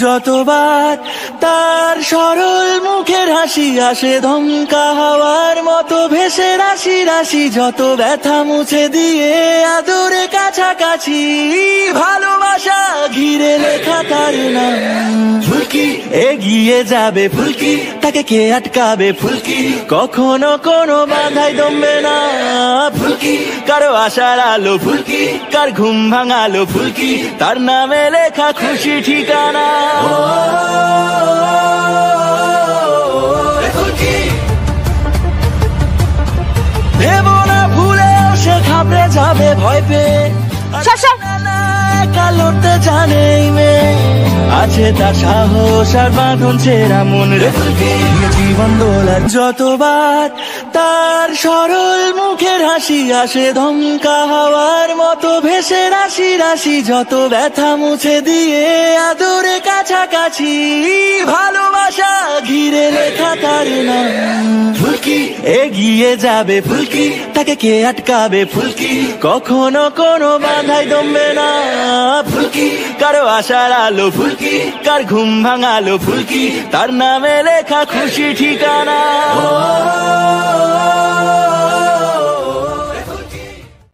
যতবার তার সরল মুখের হাসি আসে ধমকা হাওয়ার মতো ভেসে রাশি রাশি, যত ব্যথা মুছে দিয়ে আদরে কাছাকাছি, ভালোবাসা ঘিরে লেখা তার নাম ফুলকি। এগিয়ে যাবে ফুলকি, তাকে কে আটকাবে ফুলকি, কখনো কোনো বাধায় দমবে না ফুলকি। কারো আশার আলো ফুলকি, কার ঘুম ভাঙালো ফুলকি, তার নামে লেখা খুশি ঠিকানা। ভেবো না ভুলেও সে ঘাবড়ে যাবে ভয় পেয়ে, একা লড়তে জানে মেয়ে, আছে তার সাহস আর বাঁধন ছেঁড়া মন রে ফুলকি, জীবন দোলার। যতবার তার সরল মুখের হাসি আসে ধমকা হাওয়ার মতো ভেসে রাশি রাশি, যত ব্যথা মুছে দিয়ে আদরে কাছাকাছি, ভালোবাসা ঘিরে লেখা তার নাম ফুলকি। এগিয়ে যাবে ফুলকি, তাকে কে আটকাবে ফুলকি, কখনো কোনো বাধায় দমবে না ফুলকি। কারো আশার আলো ফুলকি, কার ঘুম ভাঙালো ফুলকি, তার নামে লেখা খুশি ঠিকানা।